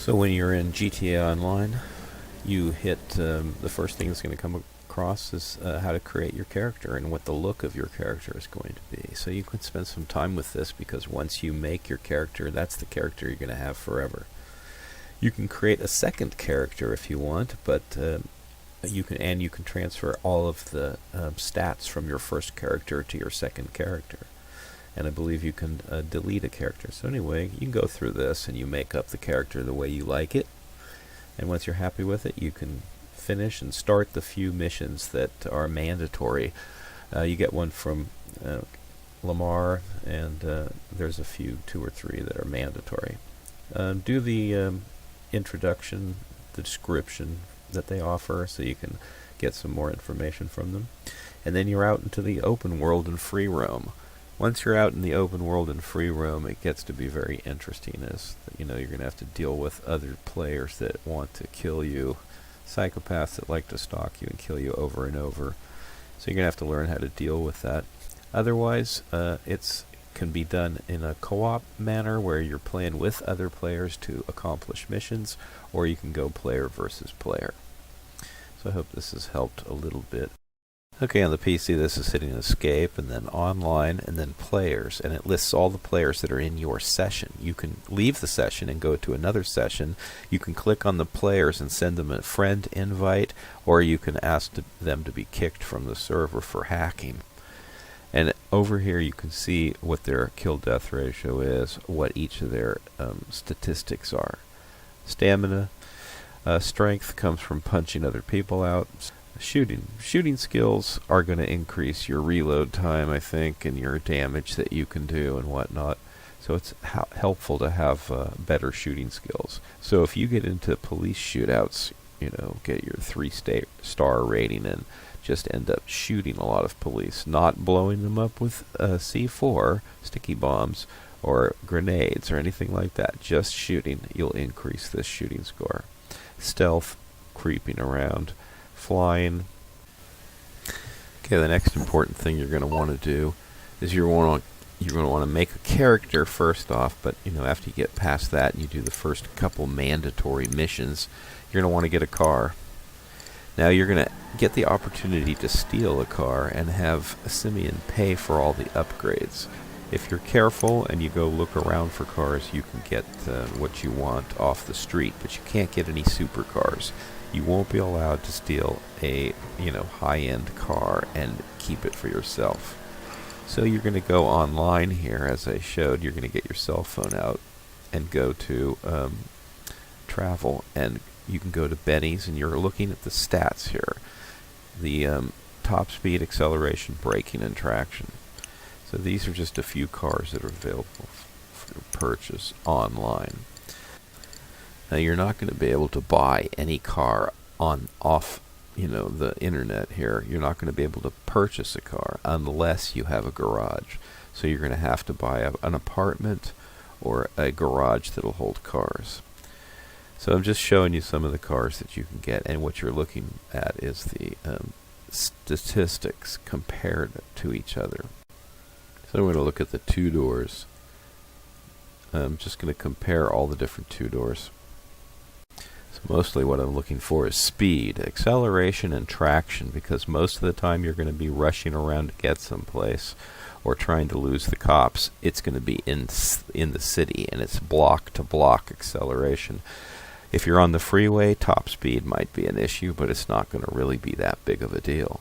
So when you're in GTA Online, you hit the first thing that's going to come across is how to create your character and what the look of your character is going to be. So you can spend some time with this because once you make your character, that's the character you're going to have forever. You can create a second character if you want, but you can transfer all of the stats from your first character to your second character. And I believe you can delete a character. So anyway, you can go through this and you make up the character the way you like it. And once you're happy with it, you can finish and start the few missions that are mandatory. You get one from Lamar, and there's a few, 2 or 3 that are mandatory. Do the introduction, the description that they offer, so you can get some more information from them. And then you're out into the open world and free roam. Once you're out in the open world and free roam, it gets to be very interesting, as you're going to have to deal with other players that want to kill you, psychopaths that like to stalk you and kill you over and over. So you're going to have to learn how to deal with that. Otherwise, it can be done in a co-op manner where you're playing with other players to accomplish missions, or you can go player versus player. So I hope this has helped a little bit. Okay, on the PC this is hitting escape, and then online, and then players, and it lists all the players that are in your session. You can leave the session and go to another session. You can click on the players and send them a friend invite, or you can ask them to be kicked from the server for hacking. And over here you can see what their kill-death ratio is, what each of their statistics are. Stamina, strength comes from punching other people out. Shooting skills are going to increase your reload time, I think, and your damage that you can do and whatnot. So it's helpful to have better shooting skills. So if you get into police shootouts, get your 3-star rating and just end up shooting a lot of police, not blowing them up with C4, sticky bombs, or grenades or anything like that. Just shooting, you'll increase this shooting score. Stealth, creeping around, flying. Okay, the next important thing you're going to want to do is you're going to want to make a character first off, but after you get past that and you do the first couple mandatory missions, you're going to want to get a car. Now you're going to get the opportunity to steal a car and have Simeon pay for all the upgrades. If you're careful and you go look around for cars, you can get what you want off the street, but you can't get any supercars. You won't be allowed to steal a high-end car and keep it for yourself. So you're going to go online here, as I showed. You're going to get your cell phone out and go to travel, and you can go to Benny's, and you're looking at the stats here. The top speed, acceleration, braking, and traction. So these are just a few cars that are available for purchase online. Now you're not going to be able to buy any car off the internet here. You're not going to be able to purchase a car unless you have a garage. So you're going to have to buy an apartment or a garage that'll hold cars. So I'm just showing you some of the cars that you can get, and what you're looking at is the statistics compared to each other. So I'm going to look at the 2-doors. I'm just going to compare all the different 2-doors. So mostly what I'm looking for is speed, acceleration, and traction, because most of the time you're going to be rushing around to get someplace or trying to lose the cops. It's going to be in the city, and it's block-to-block acceleration. If you're on the freeway, top speed might be an issue, but it's not going to really be that big of a deal.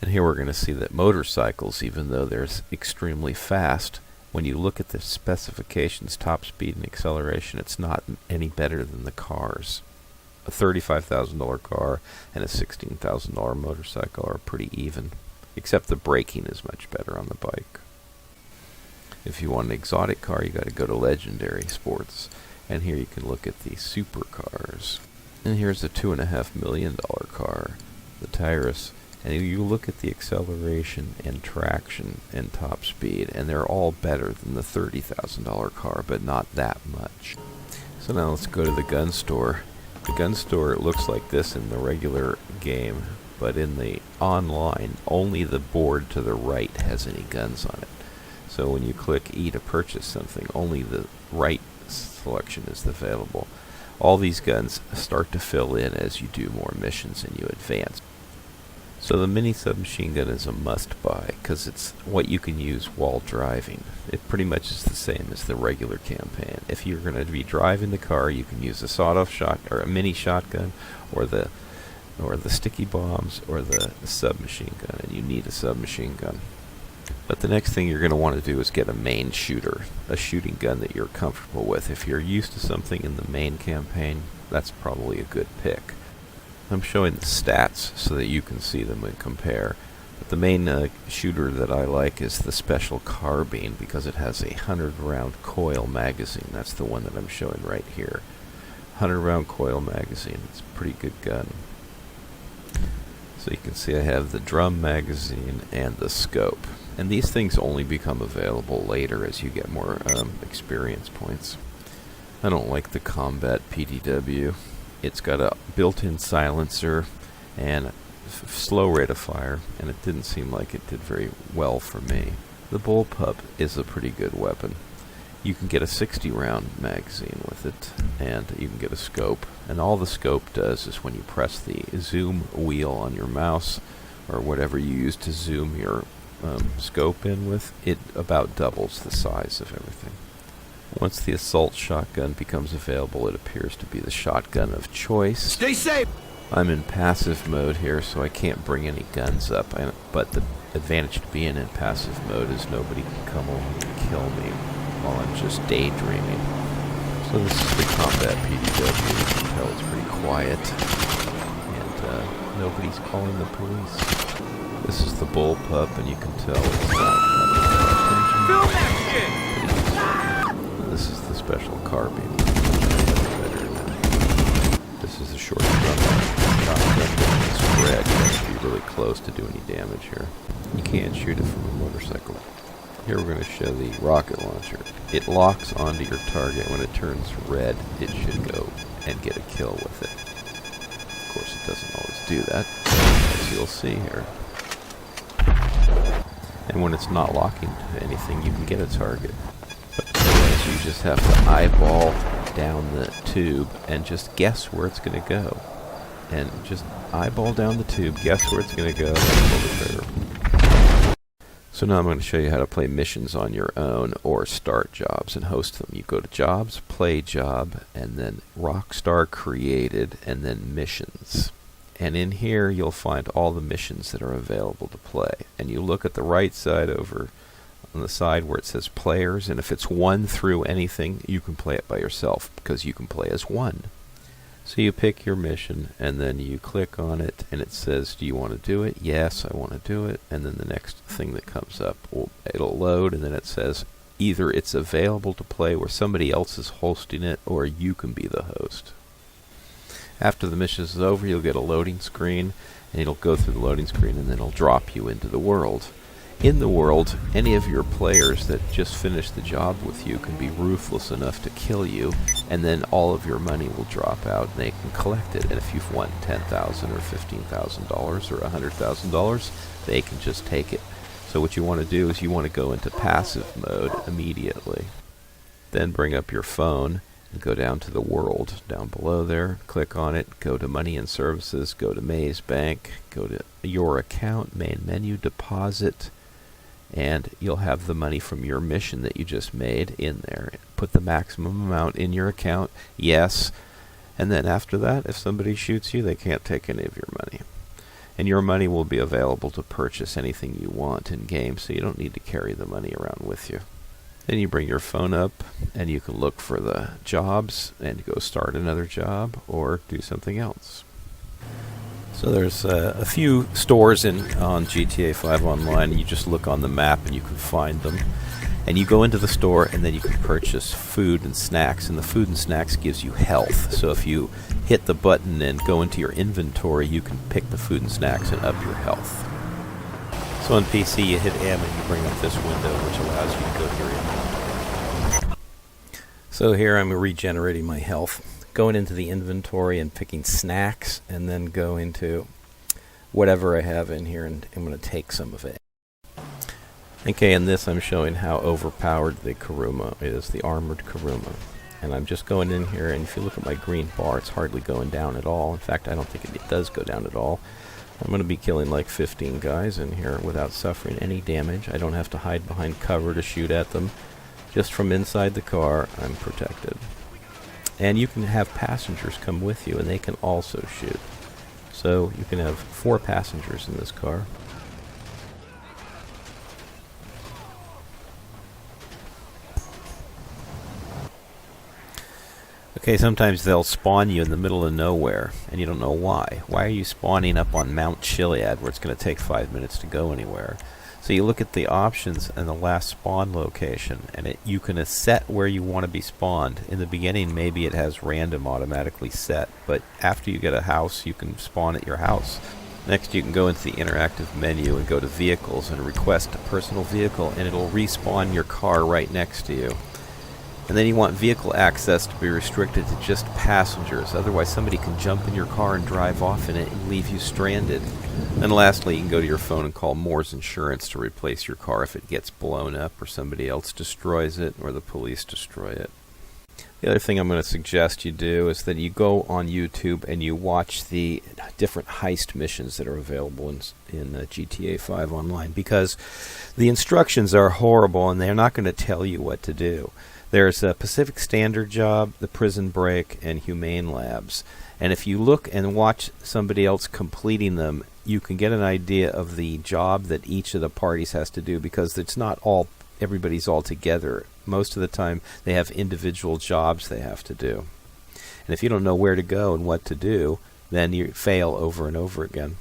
And here we're going to see that motorcycles, even though they're extremely fast, when you look at the specifications, top speed and acceleration, it's not any better than the cars. A $35,000 car and a $16,000 motorcycle are pretty even, except the braking is much better on the bike. If you want an exotic car, you got to go to Legendary Sports, and here you can look at the supercars. And here's a $2.5 million car, the Tyrus. And you look at the acceleration and traction and top speed, and they're all better than the $30,000 car, but not that much. So now let's go to the gun store. The gun store looks like this in the regular game, but in the online, only the board to the right has any guns on it. So when you click E to purchase something, only the right selection is available. All these guns start to fill in as you do more missions and you advance. So the mini submachine gun is a must-buy because it's what you can use while driving. It pretty much is the same as the regular campaign. If you're going to be driving the car, you can use a sawed-off shot or a mini shotgun, or the sticky bombs, or the submachine gun, and you need a submachine gun. But the next thing you're going to want to do is get a main shooter, a shooting gun that you're comfortable with. If you're used to something in the main campaign, that's probably a good pick. I'm showing the stats so that you can see them and compare. But the main shooter that I like is the special carbine because it has a 100-round coil magazine. That's the one that I'm showing right here. 100-round coil magazine. It's a pretty good gun. So you can see I have the drum magazine and the scope. And these things only become available later as you get more experience points. I don't like the combat PDW. It's got a built-in silencer and slow rate of fire, and it didn't seem like it did very well for me. The bullpup is a pretty good weapon. You can get a 60-round magazine with it, and you can get a scope. And all the scope does is when you press the zoom wheel on your mouse, or whatever you use to zoom your scope in with, it about doubles the size of everything. Once the assault shotgun becomes available, it appears to be the shotgun of choice. Stay safe! I'm in passive mode here, so I can't bring any guns up, but the advantage to being in passive mode is nobody can come along and kill me while I'm just daydreaming. So this is the combat PDW. You can tell it's pretty quiet, and nobody's calling the police. This is the bullpup, and you can tell it's not Film that shit! This is the special carbine. This is a short gun. It's red. You have to be really close to do any damage here. You can't shoot it from a motorcycle. Here we're going to show the rocket launcher. It locks onto your target. When it turns red, it should go and get a kill with it. Of course, it doesn't always do that, as you'll see here. And when it's not locking to anything, you can get a target. But otherwise, you just have to eyeball down the tube and just guess where it's going to go. And just eyeball down the tube, guess where it's going to go, and pull the trigger. So now I'm going to show you how to play missions on your own or start jobs and host them. You go to Jobs, Play Job, and then Rockstar Created, and then Missions. And in here you'll find all the missions that are available to play. And you look at the right side over on the side where it says Players, and if it's 1 through anything, you can play it by yourself because you can play as 1. So you pick your mission, and then you click on it, and it says, do you want to do it? Yes, I want to do it. And then the next thing that comes up, it'll load, and then it says either it's available to play where somebody else is hosting it, or you can be the host. After the mission is over, you'll get a loading screen, and it'll go through the loading screen, and then it'll drop you into the world. In the world, any of your players that just finished the job with you can be ruthless enough to kill you, and then all of your money will drop out, and they can collect it. And if you've won $10,000 or $15,000 or $100,000, they can just take it. So what you want to do is you want to go into passive mode immediately. Then bring up your phone and go down to the world down below there, click on it, go to Money and Services, go to Maze Bank, go to Your Account, Main Menu, Deposit, and you'll have the money from your mission that you just made in there. Put the maximum amount in your account, yes, and then after that, if somebody shoots you, they can't take any of your money. And your money will be available to purchase anything you want in game, so you don't need to carry the money around with you. Then you bring your phone up, and you can look for the jobs, and go start another job, or do something else. So there's a few stores on GTA 5 Online. You just look on the map and you can find them. And you go into the store and then you can purchase food and snacks. And the food and snacks gives you health. So if you hit the button and go into your inventory, you can pick the food and snacks and up your health. So on PC you hit M and you bring up this window which allows you to go to your inventory. So here I'm regenerating my health. Going into the inventory and picking snacks, and then go into whatever I have in here, and I'm going to take some of it. Okay, in this I'm showing how overpowered the Kuruma is, the armored Kuruma. And I'm just going in here, and if you look at my green bar, it's hardly going down at all. In fact, I don't think it does go down at all. I'm going to be killing like 15 guys in here without suffering any damage. I don't have to hide behind cover to shoot at them. Just from inside the car, I'm protected. And you can have passengers come with you, and they can also shoot. So you can have 4 passengers in this car. Okay, sometimes they'll spawn you in the middle of nowhere, and you don't know why. Why are you spawning up on Mount Chiliad, where it's going to take 5 minutes to go anywhere? So you look at the options and the last spawn location, and you can set where you want to be spawned. In the beginning, maybe it has random automatically set, but after you get a house, you can spawn at your house. Next, you can go into the interactive menu and go to Vehicles and request a personal vehicle, and it'll respawn your car right next to you. And then you want vehicle access to be restricted to just passengers. Otherwise, somebody can jump in your car and drive off in it and leave you stranded. And lastly, you can go to your phone and call Moore's Insurance to replace your car if it gets blown up or somebody else destroys it or the police destroy it. The other thing I'm going to suggest you do is that you go on YouTube and you watch the different heist missions that are available in GTA 5 Online, because the instructions are horrible and they're not going to tell you what to do. There's a Pacific Standard Job, the Prison Break, and Humane Labs. And if you look and watch somebody else completing them, you can get an idea of the job that each of the parties has to do, because it's not all everybody's all together. Most of the time they have individual jobs they have to do. And if you don't know where to go and what to do, then you fail over and over again.